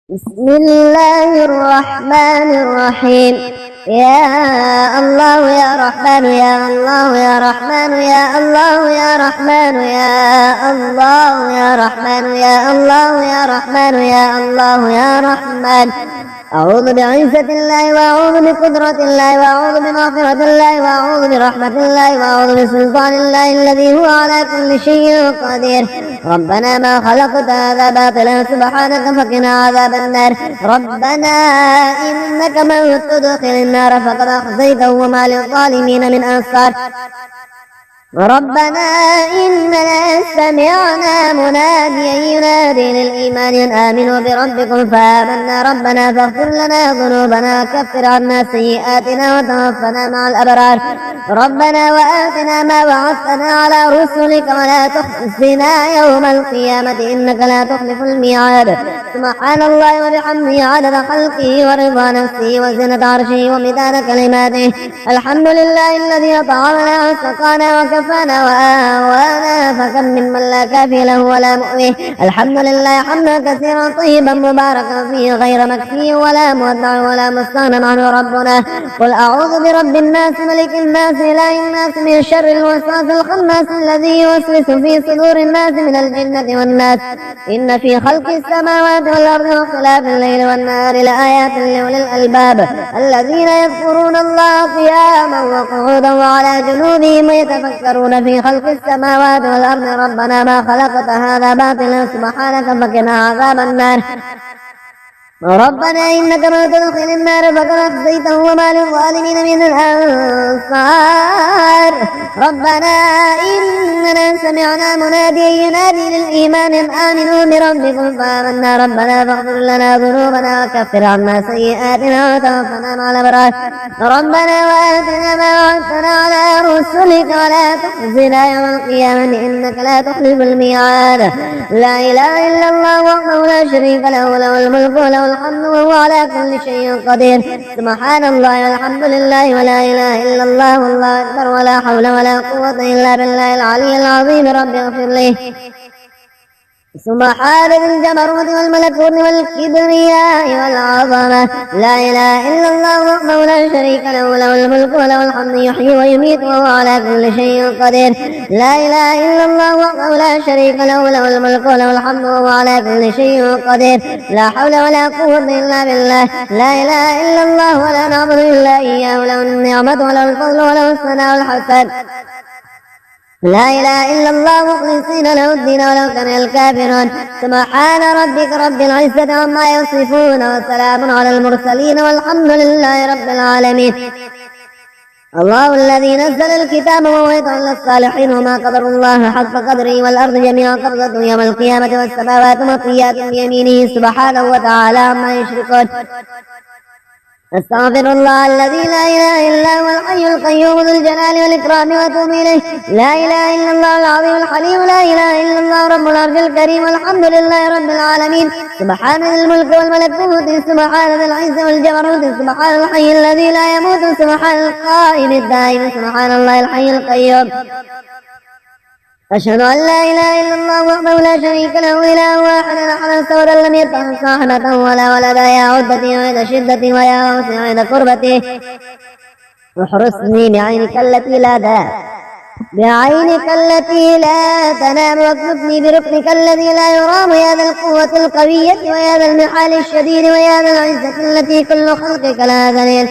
بسم الله الرحمن الرحيم. يا الله يا رحمن يا الله يا رحمن يا الله يا رحمن يا الله يا رحمن يا الله يا رحمن يا الله يا رحمن. أعوذ بعزة الله وأعوذ بقدرة الله وأعوذ بمغفرة الله وأعوذ برحمة الله وأعوذ بسلطان الله الذي هو على كل شيء قدير. ربنا ما خلقت هذا باطلا سبحانك فقنا عذاب النار. ربنا إنك من تدخل النار فقد أخزيته وما للظالمين من أنصار. ربنا إننا سمعنا مناديا ينادي للإيمان أن آمنوا بربكم فآمنا. ربنا فاغفر لنا ذنوبنا وكفر عنا سيئاتنا وتوفنا مع الأبرار. ربنا وآتنا ما وعدتنا على رسلك ولا تخزنا يوم القيامة إنك لا تخلف الميعاد. سبحان الله وبحمده عدد خلقه ورضا نفسه وزنة عرشه ومداد كلماته. الحمد لله الذي أطعمنا وسقانا وكفانا وآوانا فكم ممن لا كافي له ولا مؤويه. الحمد لله حمدا كثيرا طيبا مباركا فيه غير مكفي ولا مودع ولا مستغنى عنه. ربنا قل أعوذ برب الناس ملك الناس إله الناس من شر الوسواس الخناس الذي يوسوس في صدور الناس من الجنة والناس. إن في خلق السماوات والأرض واختلاف الليل والنهار لآيات لأولي الألباب الذين يذكرون الله قياما وقعودا وعلى جنوبهم ويتفكرون في خلق السماوات والأرض ربنا ما خلقت هذا باطلا سبحانك فقنا عذاب النار. ربنا إنك من تدخل النار فقد أخزيته وما للظالمين من الأنصار. ربنا إننا سمعنا مناديا ينادي للإيمان أن آمنوا بربكم فآمنا. ربنا فاغفر لنا ذنوبنا وكفر عنا سيئاتنا وتوفنا مع الأبرار. ربنا وآتنا ما وعدتنا على رسلك ولا تخزنا يوم القيامة إنك لا تخلف الميعاد. لا إله إلا الله وحده لا شريك له له الملك وله الحمد وهو على كل شيء قدير. سبحان الله والحمد لله ولا إله إلا الله والله أكبر ولا حول ولا قوة إلا بالله العلي العظيم. رب اغفر لي. سبحان ذي الجبروت والملكوت والكبرياء والعظمة. لا إله إلا الله وحده لا شريك له له الملك وله الحمد يحيي ويميت وهو على كل شيء قدير. لا إله إلا الله وحده لا شريك له له الملك وله الحمد وهو على كل شيء قدير. لا حول ولا قوة إلا بالله. لا إله إلا الله ولا نعبد إلا إياه له النعمة وله الفضل وله الثناء والحسن. لا إله إلا الله مخلصين له الدين ولو كره الكافرون. سبحان ربك رب العزة عما يصفون وسلام على المرسلين والحمد لله رب العالمين. الله الذي نزل الكتاب وهو يتولى الصالحين وما قدر الله حق قدره والأرض جميعا قبضته يوم القيامة والسماوات مطويات بيمينه سبحانه وتعالى عما يشركون. أستغفر الله الذي لا إله إلا هو الحي القيوم ذو الجلال والإكرام وأتوب إليه. لا إله إلا الله العظيم الحليم. لا إله إلا الله رب العرش الكريم. والحمد لله رب العالمين. سبحان ذي الملك والملكوت. سبحان ذي العزة والجبروت. سبحان الحي الذي لا يموت. سبحان القائم الدائم. سبحان الله الحي القيوم. أشهد أن لا إله إلا الله وحده لا شريك له إله واحد أحد صمدا لم يتخذ صاحبة ولا ولدا. يا عدتي وعند شدتي ويا وسعي وعند قربتي. احرسني بعينك التي لا بعينك التي لا تنام واكتفني بركنك الذي لا يرام. يا ذا القوة القوية ويا ذا المحال الشديد ويا ذا العزة التي كل خلقك لا ذليل.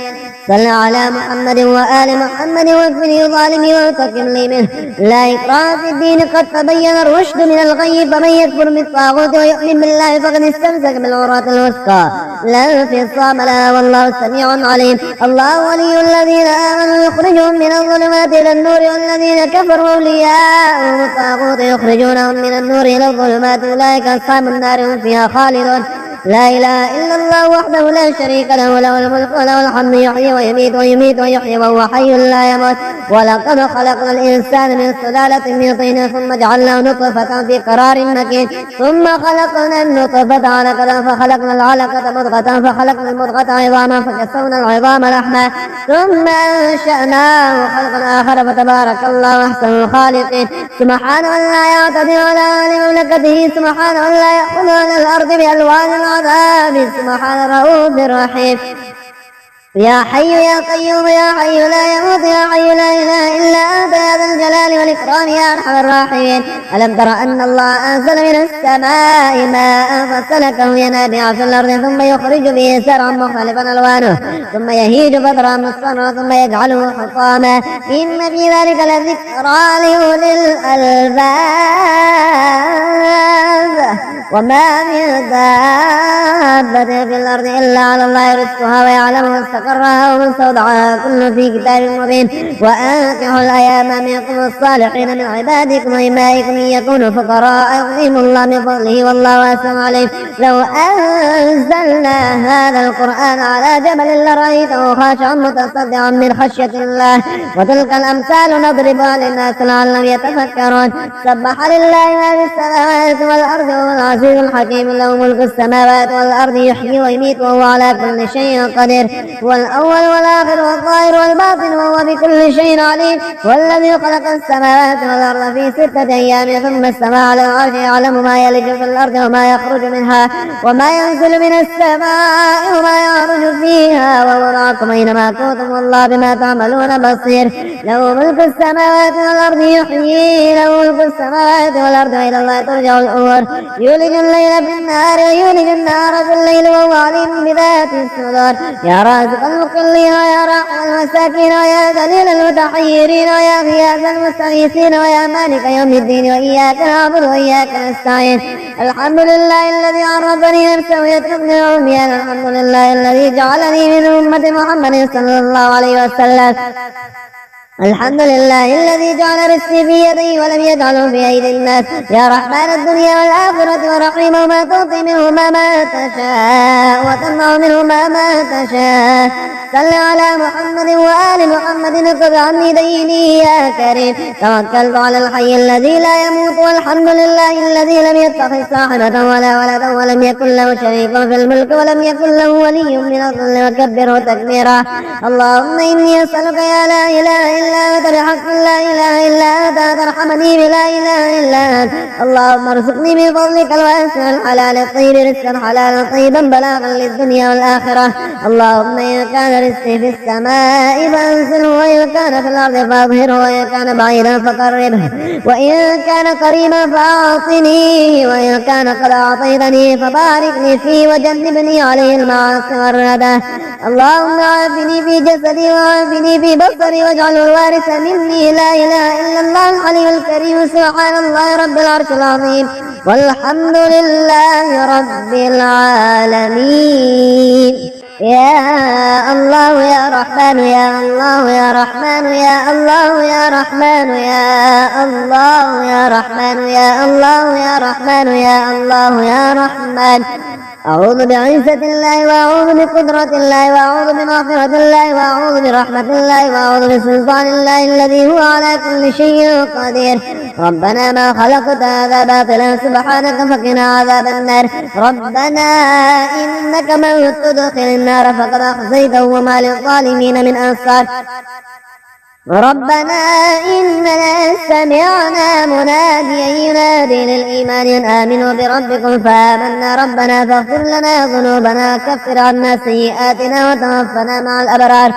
صل على محمد وآل محمد واغفر لي ظالمي وانتقم لي منه. لا إكراه في الدين قد تبين الرشد من الغي. فمن يكفر بالطاغوت ويؤمن بالله فقد استمسك بالعروة الوثقى لا انفصام لها والله سميع عليم. الله ولي الذين آمنوا يخرجهم من الظلمات إلى النور والذين كفروا أولياءهم الطاغوت يخرجونهم من النور إلى الظلمات أولئك أصحاب النار هم فيها خالدون. لا إله إلا الله وحده لا شريك له له الملك وله الحمد يحيي ويميت ويميت ويحيي وهو حي لا يموت. ولقد خلقنا الإنسان من سلالة من طين ثم جعلناه نطفة في قرار مكين ثم خلقنا النطفة علقة فخلقنا العلقة مضغة فخلقنا المضغة عظاما فكسونا العظام لحما ثم أنشأناه خلقا آخر فتبارك الله أحسن الخالقين. سبحان من لا يعتدي على مملكته. سبحان من لا يأخذ على الأرض بألوان العذاب سبحان الرؤوف الرحيم يا حي يا قيوم يا حي لا يموت يا حي لا إله إلا أنت يا ذا الجلال والإكرام يا أرحم الراحمين ألم تر أن الله أنزل من السماء ماء فسلكه ينابيع في الأرض ثم يخرج به زرعا مختلفا ألوانه ثم يهيج فترى مصفرا ثم يجعله حطاما إن في ذلك لذكرى لأولي الألباب وما من دابة في الأرض إلا على الله رزقها ويعلم مستقرها ومستودعها كل في كتاب مبين وأنكحوا الأيام منكم الصالحين من عبادكم وإمائكم إن يكونوا فقراء يغنيهم الله من فضله والله واسع عليم لو أنزلنا هذا القرآن على جبل لرأيته خاشعا متصدعا من خشية الله وتلك الأمثال نضربها للناس لعلهم يتفكرون سبح لله ما في السماوات والأرض وهو العزيز الحكيم له ملك السماوات والأرض يحيي ويميت وهو على كل شيء قدير هو الأول والآخر والظاهر والباطن وهو بكل شيء عليم والذي خلق السماوات والأرض في 6 أيام ثم استوى على العرش يعلم ما يلج في الأرض وما يخرج منها وما ينزل من السماء وما يعرج فيها وهو معكم أينما كنتم والله بما تعملون بصير له ملك السماوات والأرض يحيي له ملك السماوات والأرض وإلى الله ترجع الأمور يولج الليل في النهار ويولج النهار في الليل وهو عليم بذات الصدور يا رازق المقلين ويا راحم المساكين ويا ذليل المتحيرين ويا غياث المستغيثين ويا مالك يوم الدين وإياك نعبد وإياك نستعين الحمد لله الذي عرفني نفسه ويتركني عميانا الحمد لله الذي جعلني من أمة محمد صلى الله عليه وسلم الحمد لله الذي جعل رزقي في يدي ولم يجعله في أيدي الناس يا رحمن الدنيا والآخرة ورحيمهما تعطي منهما ما تشاء وتمنع منهما ما تشاء صل على محمد وآل محمد خذ عني ديني يا كريم توكلت على الحي الذي لا يموت والحمد لله الذي لم يتخذ صاحبة ولا ولدا ولم يكن له شريك في الملك ولم يكن له ولي من الظل وكبره تكبيرا اللهم إني أسألك يا لا إله إلا أنت بحق لا إله إلا أنت ترحمني بلا إله إلا أنت اللهم ارزقني من فضلك الواسع الحلال الطيب رزقا حلالا طيبا بلاغا للدنيا والآخرة اللهم إن كان رزقي في السماء فأنزله وإن كان في الأرض فأظهره وإن كان بعيدا فقربه وإن كان قريبا فأعطني وإن كان قد أعطيتني فبارك لي فيه وجنبني عليه المعاصي والردى اللهم عافني في جسدي وعافني في بصري واجعله الوارث مني لا إله إلا الله العلي الكريم سبحان الله رب العرش العظيم والحمد لله رب العالمين يا الله يا رحمن يا الله يا رحمن يا الله يا رحمن يا الله يا رحمن يا الله يا رحمن يا الله يا رحمن أعوذ بعزة الله وأعوذ بقدرة الله وأعوذ بمغفرة الله وأعوذ برحمة الله وأعوذ بسلطان الله الذي هو على كل شيء قدير ربنا ما خلقت هذا باطلا سبحانك فقنا عذاب النار ربنا إنك من تدخل النار فقد أخزيته وما للظالمين من أنصار ربنا إننا سمعنا مناديا ينادي للإيمان أن آمنوا بربكم فآمنا ربنا فاغفر لنا ذنوبنا كفر عنا سيئاتنا وتوفنا مع الأبرار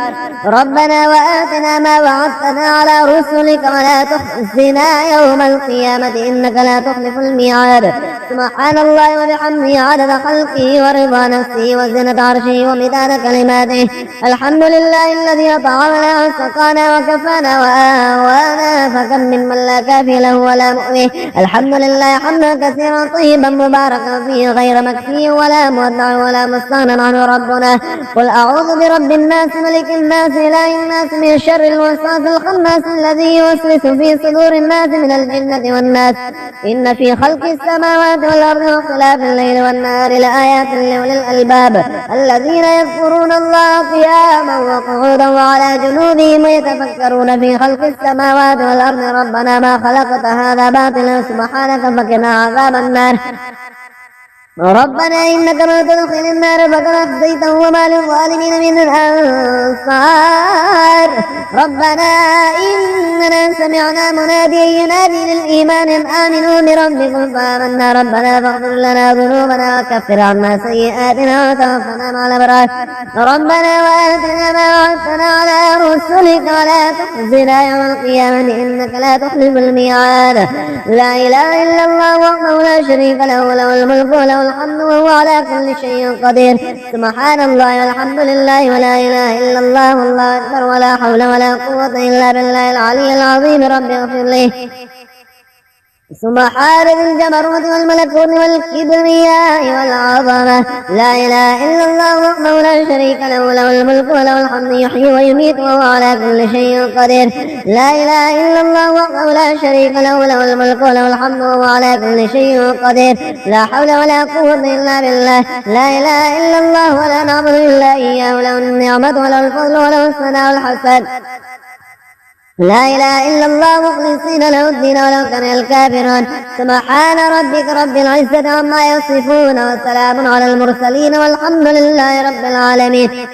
ربنا وآتنا ما وعدتنا على رسلك ولا تخزنا يوم القيامة إنك لا تخلف الميعاد سبحان الله وبحمده عدد خلقه ورضا نفسه وزنة عرشه ومداد كلماته الحمد لله الذي أطعمنا وسقانا وكفانا وآوانا فكم من لا كافي له ولا مؤوي الحمد لله حمدا كثيرا طيبا مباركا فيه غير مكفي ولا مودع ولا مستغنى عنه ربنا قل أعوذ برب الناس ملك الناس إله الناس من شر الوسواس الخناس الذي يوسوس في صدور الناس من الجنة والناس إن في خلق السماوات والأرض واختلاف الليل والنهار لآيات لأولي الألباب الذين يذكرون الله قياما وقعودا وعلى جنوبهم ويتفكرون في خلق السماوات والأرض ربنا ما خلقت هذا باطلا سبحانك فقنا عذاب النار. ربنا إنك من تدخل النار فقد أخزيته وما للظالمين من الأنصار ربنا إننا سمعنا مناديا ينادي للإيمان أن آمنوا بربكم فآمنا ربنا فاغفر لنا ذنوبنا وكفر عنا سيئاتنا وتوفنا مع الأبرار ربنا وآتنا ما وعدتنا على رسلك ولا تخزنا يوم القيامة إنك لا تخلف الميعاد لا إله إلا الله وحده لا شريك له له الملك وله الحمد وهو على كل شيء قدير سبحان الله والحمد لله ولا إله إلا الله والله أكبر ولا حول ولا قوة إلا بالله العلي العظيم رب اغفر لي سبحان ذي الجبروت والملكوت والكبرياء والعظمة لا إله إلا الله وحده لا شريك له له الملك وله الحمد يحيي ويميت وهو على كل شيء قدير لا إله إلا الله وحده لا شريك له له الملك وله الحمد وهو على كل شيء قدير لا حول ولا قوة إلا بالله لا إله إلا الله ولا نعبد إلا إياه له النعمة وله الفضل وله الثناء الحسن لا إله إلا الله مخلصين له الدين ولو كره الكافرون سبحان ربك رب العزة عما يصفون وسلام على المرسلين والحمد لله رب العالمين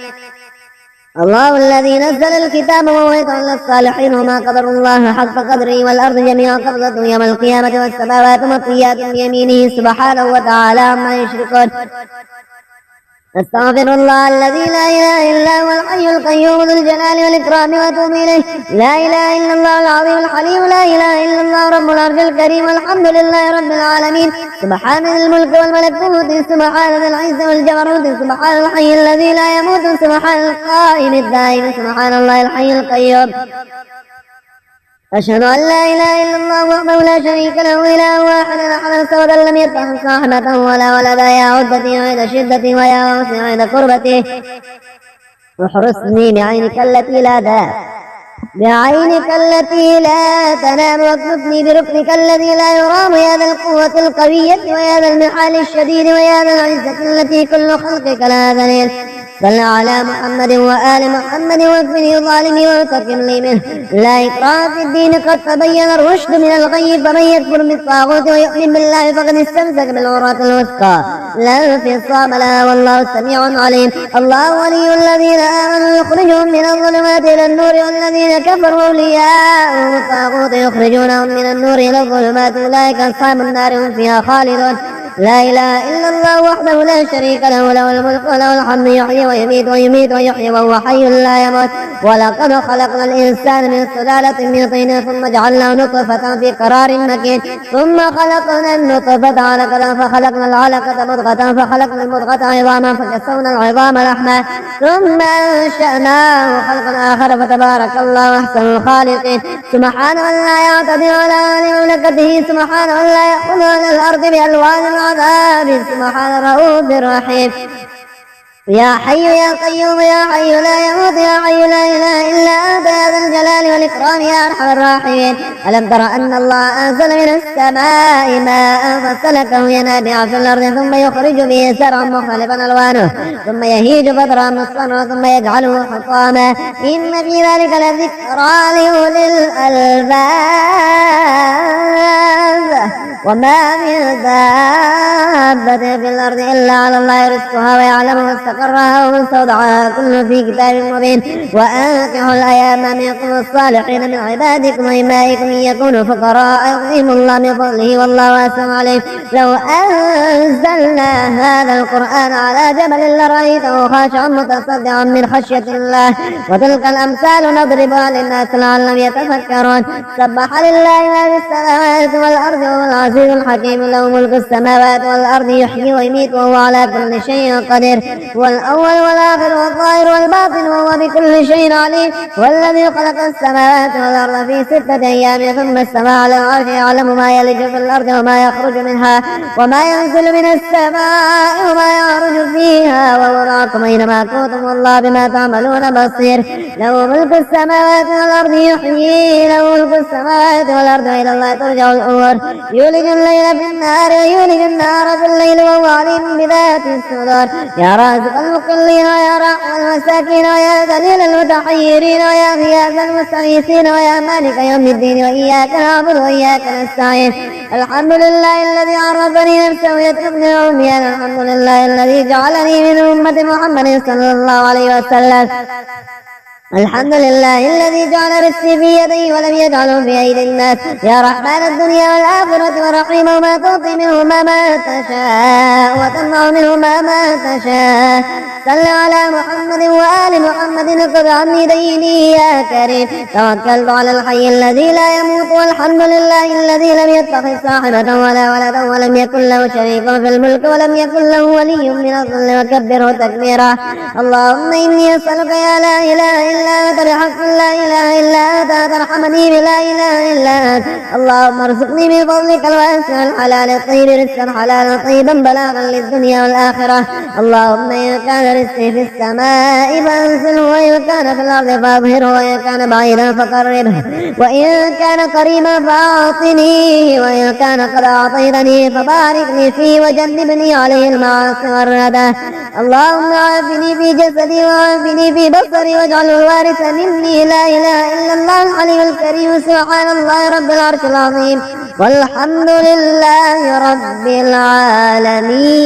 الله الذي نزل الكتاب وهو يتولى الصالحين وما قدر الله حق قدره والأرض جميعا قبضته يوم القيامة والسماوات مطويات بيمينه سبحانه وتعالى عما يشركون أستغفر الله الذي لا إله إلا هو الحي القيوم ذو الجلال والإكرام وأتوب إليه لا إله إلا الله العظيم الحليم لا إله إلا الله رب العرش الكريم والحمد لله رب العالمين سبحان ذي الملك والملكوت سبحان ذي العزة والجبروت سبحان الحي الذي لا يموت سبحان القائم الدائم سبحان الله الحي القيوم أشهد أن لا إله إلا الله وحده لا شريك له إله واحد أحد صمدا لم يتخذ صاحبة ولا ولدا يا عدتي وعند شدتي ويا وسعي وعند قربتي احرسني بعينك التي لا تنام واكنفني بركنك الذي لا يرام يا ذا القوة القوية ويا ذا المحال الشديد ويا ذا العزة التي كل خلقك لا ذليل صل على محمد وآل محمد واكفني ظالمي وانتقم لي منه لا إكراه في الدين قد تبين الرشد من الغي فمن يكفر بالطاغوت ويؤمن بالله فقد استمسك بالعروة الوثقى لا انفصام لها والله سميع عليم الله ولي الذين آمنوا يخرجهم من الظلمات إلى النور والذين كفروا أولياءهم الطاغوت يخرجونهم من النور إلى الظلمات أولئك أصحاب النار هم فيها خالدون لا إله إلا الله وحده لا شريك له له الملك وله الحمد يحيي ويميت ويحيي وهو حي لا يموت ولقد خلقنا الإنسان من سلالة من طين ثم جعلناه نطفة في قرار مكين ثم خلقنا النطفة علقة فخلقنا العلقة مضغة فخلقنا المضغة عظاما فكسونا العظام لحما ثم أنشأناه خلقا آخر فتبارك الله أحسن الخالقين سبحان من لا يعتدي على مملكته سبحان من لا يأخذ على الأرض بألوان العذاب سبحان الرؤوف الرحيم يا حي يا قيوم يا حي لا يموت يا حي لا إله إلا أنت يا ذا الجلال والإكرام يا أرحم الراحمين ألم تر أن الله أنزل من السماء ماء فسلكه ينابيع في الأرض ثم يخرج به زرعا مختلفا ألوانه ثم يهيج فترى مصفرا ثم يجعله حطاما إن في ذلك لذكرى لأولي الألباب وما من دابة في الأرض إلا على الله رزقها ويعلم مستقرها ومستودعها كل في كتاب مبين وأنكحوا الأيام منكم الصالحين من عبادكم وإمائكم إن يكونوا فقراء يغنيهم الله من فضله والله واسع عليم لو أنزلنا هذا القرآن على جبل لرأيته خاشعا متصدعا من خشية الله وتلك الأمثال نضربها للناس لعلهم يتفكرون سبح لله ما في السماوات والأرض وهو العزيز الحكيم له ملك السماوات والأرض يحيي ويميت وهو على كل شيء قدير هو الأول والآخر والظاهر والباطن وهو بكل شيء عليم والذي خلق السماوات والأرض في 6 أيام ثم استوى على العرش يعلم ما يلج في الأرض وما يخرج منها وما ينزل من السماء وما يعرج فيها وهو معكم أينما كنتم والله بما تعملون بصير له ملك السماوات والأرض يحيي له ملك السماوات والأرض إلى الله ترجع الأمور يولج الليل في النهار ويولج النهار في الليل وهو عليم بذات الصدور يا رازق المقلين ويا راحم المساكين ويا ذليل المتحيرين ويا غياث المستغيثين ويا مالك يوم الدين وإياك نعبد وإياك نستعين الحمد لله الذي عرفني نفسه ويتركني عميان. الحمد لله الذي جعلني من أمة محمد صلى الله عليه وسلم. الحمد لله الذي جعل رزقي في يدي ولم يجعله في أيدي الناس. يا رحمن الدنيا والآخرة ورحيمهما تعطي منهما ما تشاء وتمنع منهما ما تشاء. صل على محمد وآل محمد اقض عني ديني يا كريم. توكلت على الحي الذي لا يموت. والحمد لله الذي لم يتخذ صاحبة ولا ولدا ولم يكن له شريك في الملك ولم يكن له ولي من الذل وكبره تكبيرا. اللهم إني أسألك يا لا إله إلا أنت بحق لا إله إلا أنت ترحمني بلا إله إلا أنت. اللهم ارزقني من فضلك الواسع الحلال الطيب رزقا حلالا طيبا بلاغا للدنيا والآخرة. اللهم إن كان رزقي في السماء فأنزله وإن كان في الأرض فأظهره وإن كان بعيدا فقربه وإن كان قريبا فأعطنيه وإن كان قد أعطيتني فبارك لي فيه وجنبني عليه المعاصي والردى. اللهم عافني في جسدي وعافني في بصري واجعله الوارث مني. لا إله إلا الله العلي الكريم. سبحان الله رب العرش العظيم والحمد لله رب العالمين.